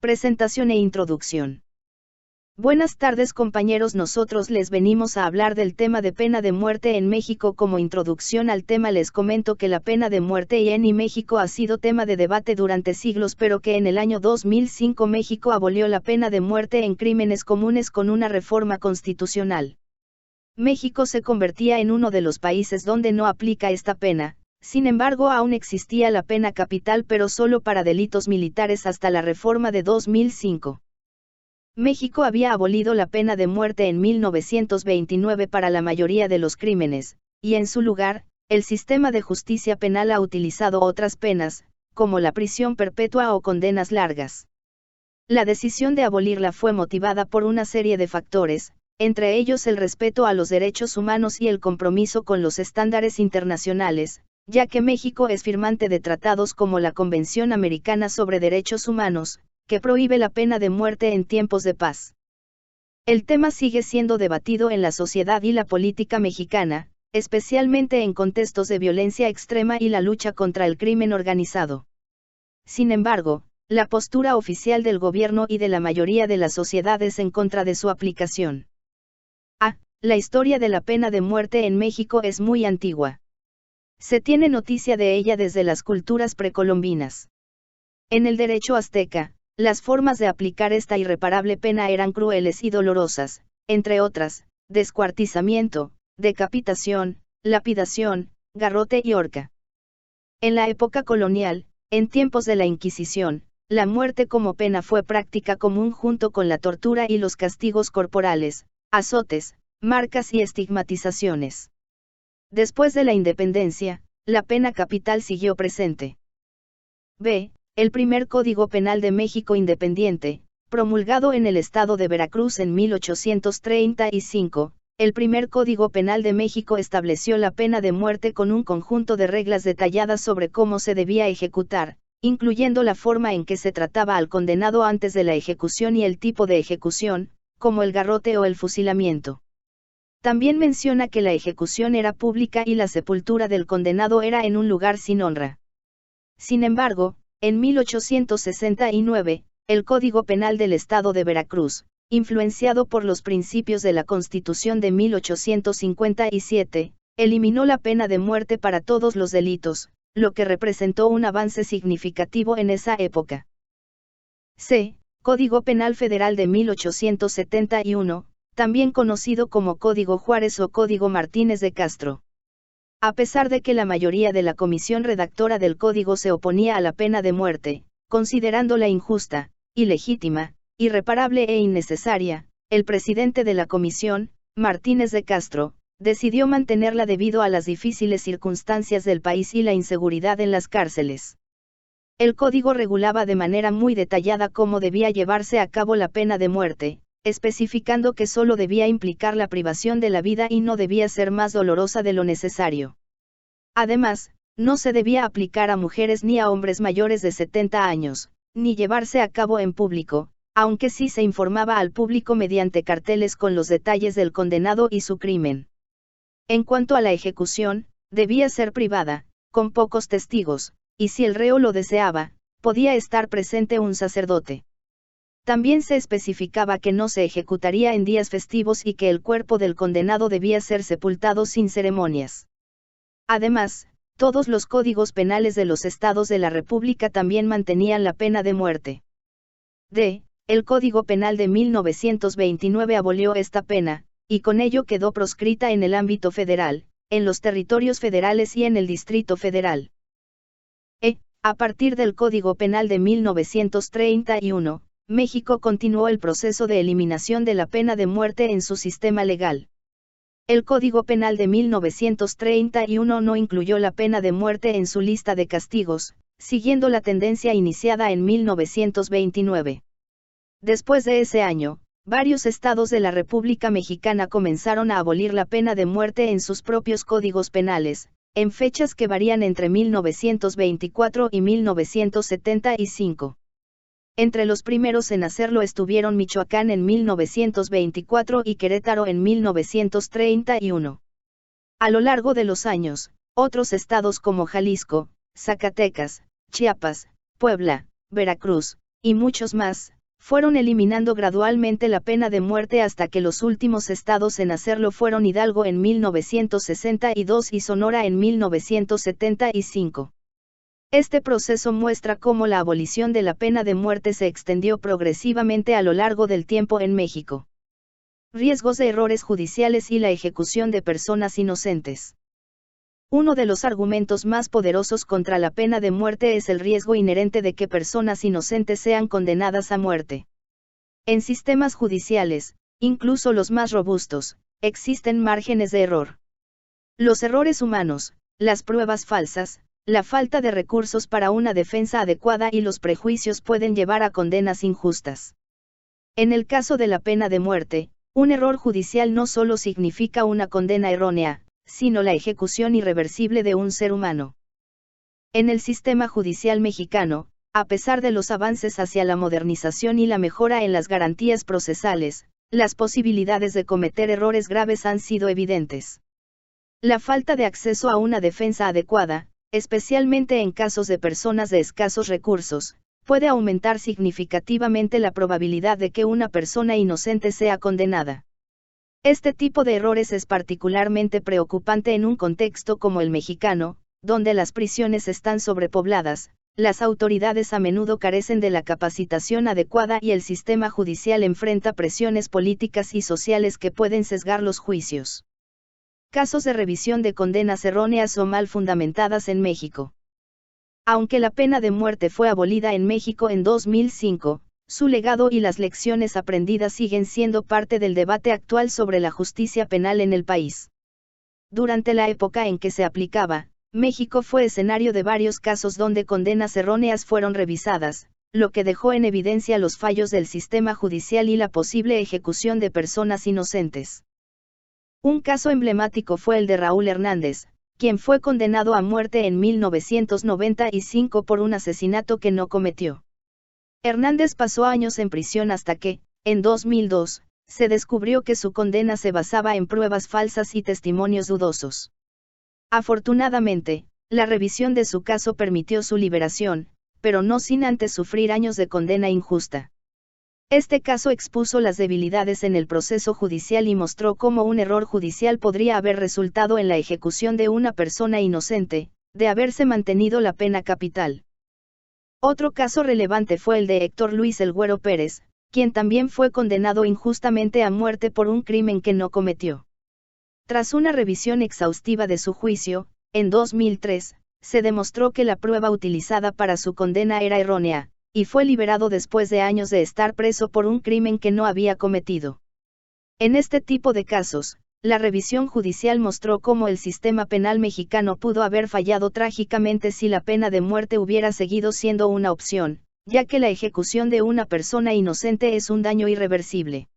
Presentación e introducción. Buenas tardes compañeros, nosotros les venimos a hablar del tema de pena de muerte en México. Como introducción al tema les comento que la pena de muerte en México ha sido tema de debate durante siglos, pero que en el año 2005 México abolió la pena de muerte en crímenes comunes con una reforma constitucional. México se convertía en uno de los países donde no aplica esta pena. Sin embargo, aún existía la pena capital, pero solo para delitos militares hasta la reforma de 2005. México había abolido la pena de muerte en 1929 para la mayoría de los crímenes, y en su lugar, el sistema de justicia penal ha utilizado otras penas, como la prisión perpetua o condenas largas. La decisión de abolirla fue motivada por una serie de factores, entre ellos el respeto a los derechos humanos y el compromiso con los estándares internacionales, ya que México es firmante de tratados como la Convención Americana sobre Derechos Humanos, que prohíbe la pena de muerte en tiempos de paz. El tema sigue siendo debatido en la sociedad y la política mexicana, especialmente en contextos de violencia extrema y la lucha contra el crimen organizado. Sin embargo, la postura oficial del gobierno y de la mayoría de la sociedad es en contra de su aplicación. La historia de la pena de muerte en México es muy antigua. Se tiene noticia de ella desde las culturas precolombinas. En el derecho azteca, las formas de aplicar esta irreparable pena eran crueles y dolorosas, entre otras, descuartizamiento, decapitación, lapidación, garrote y horca. En la época colonial, en tiempos de la Inquisición, la muerte como pena fue práctica común junto con la tortura y los castigos corporales, azotes, marcas y estigmatizaciones. Después de la independencia, la pena capital siguió presente. El primer Código Penal de México independiente, promulgado en el estado de Veracruz en 1835, el primer Código Penal de México estableció la pena de muerte con un conjunto de reglas detalladas sobre cómo se debía ejecutar, incluyendo la forma en que se trataba al condenado antes de la ejecución y el tipo de ejecución, como el garrote o el fusilamiento. También menciona que la ejecución era pública y la sepultura del condenado era en un lugar sin honra. Sin embargo, en 1869, el Código Penal del Estado de Veracruz, influenciado por los principios de la Constitución de 1857, eliminó la pena de muerte para todos los delitos, lo que representó un avance significativo en esa época. Código Penal Federal de 1871, también conocido como Código Juárez o Código Martínez de Castro. A pesar de que la mayoría de la comisión redactora del código se oponía a la pena de muerte, considerándola injusta, ilegítima, irreparable e innecesaria, el presidente de la comisión, Martínez de Castro, decidió mantenerla debido a las difíciles circunstancias del país y la inseguridad en las cárceles. El código regulaba de manera muy detallada cómo debía llevarse a cabo la pena de muerte, especificando que solo debía implicar la privación de la vida y no debía ser más dolorosa de lo necesario. Además, no se debía aplicar a mujeres ni a hombres mayores de 70 años, ni llevarse a cabo en público, aunque sí se informaba al público mediante carteles con los detalles del condenado y su crimen. En cuanto a la ejecución, debía ser privada, con pocos testigos, y si el reo lo deseaba, podía estar presente un sacerdote. También se especificaba que no se ejecutaría en días festivos y que el cuerpo del condenado debía ser sepultado sin ceremonias. Además, todos los códigos penales de los estados de la República también mantenían la pena de muerte. El Código Penal de 1929 abolió esta pena, y con ello quedó proscrita en el ámbito federal, en los territorios federales y en el Distrito Federal. A partir del Código Penal de 1931, México continuó el proceso de eliminación de la pena de muerte en su sistema legal. El Código Penal de 1931 no incluyó la pena de muerte en su lista de castigos, siguiendo la tendencia iniciada en 1929. Después de ese año, varios estados de la República Mexicana comenzaron a abolir la pena de muerte en sus propios códigos penales, en fechas que varían entre 1924 y 1975. Entre los primeros en hacerlo estuvieron Michoacán en 1924 y Querétaro en 1931. A lo largo de los años, otros estados como Jalisco, Zacatecas, Chiapas, Puebla, Veracruz, y muchos más, fueron eliminando gradualmente la pena de muerte hasta que los últimos estados en hacerlo fueron Hidalgo en 1962 y Sonora en 1975. Este proceso muestra cómo la abolición de la pena de muerte se extendió progresivamente a lo largo del tiempo en México. Riesgos de errores judiciales y la ejecución de personas inocentes. Uno de los argumentos más poderosos contra la pena de muerte es el riesgo inherente de que personas inocentes sean condenadas a muerte. En sistemas judiciales, incluso los más robustos, existen márgenes de error. Los errores humanos, las pruebas falsas, la falta de recursos para una defensa adecuada y los prejuicios pueden llevar a condenas injustas. En el caso de la pena de muerte, un error judicial no solo significa una condena errónea, sino la ejecución irreversible de un ser humano. En el sistema judicial mexicano, a pesar de los avances hacia la modernización y la mejora en las garantías procesales, las posibilidades de cometer errores graves han sido evidentes. La falta de acceso a una defensa adecuada, especialmente en casos de personas de escasos recursos, puede aumentar significativamente la probabilidad de que una persona inocente sea condenada. Este tipo de errores es particularmente preocupante en un contexto como el mexicano, donde las prisiones están sobrepobladas, las autoridades a menudo carecen de la capacitación adecuada y el sistema judicial enfrenta presiones políticas y sociales que pueden sesgar los juicios. Casos de revisión de condenas erróneas o mal fundamentadas en México. Aunque la pena de muerte fue abolida en México en 2005, su legado y las lecciones aprendidas siguen siendo parte del debate actual sobre la justicia penal en el país. Durante la época en que se aplicaba, México fue escenario de varios casos donde condenas erróneas fueron revisadas, lo que dejó en evidencia los fallos del sistema judicial y la posible ejecución de personas inocentes. Un caso emblemático fue el de Raúl Hernández, quien fue condenado a muerte en 1995 por un asesinato que no cometió. Hernández pasó años en prisión hasta que, en 2002, se descubrió que su condena se basaba en pruebas falsas y testimonios dudosos. Afortunadamente, la revisión de su caso permitió su liberación, pero no sin antes sufrir años de condena injusta. Este caso expuso las debilidades en el proceso judicial y mostró cómo un error judicial podría haber resultado en la ejecución de una persona inocente, de haberse mantenido la pena capital. Otro caso relevante fue el de Héctor Luis El Güero Pérez, quien también fue condenado injustamente a muerte por un crimen que no cometió. Tras una revisión exhaustiva de su juicio, en 2003, se demostró que la prueba utilizada para su condena era errónea, y fue liberado después de años de estar preso por un crimen que no había cometido. En este tipo de casos, la revisión judicial mostró cómo el sistema penal mexicano pudo haber fallado trágicamente si la pena de muerte hubiera seguido siendo una opción, ya que la ejecución de una persona inocente es un daño irreversible.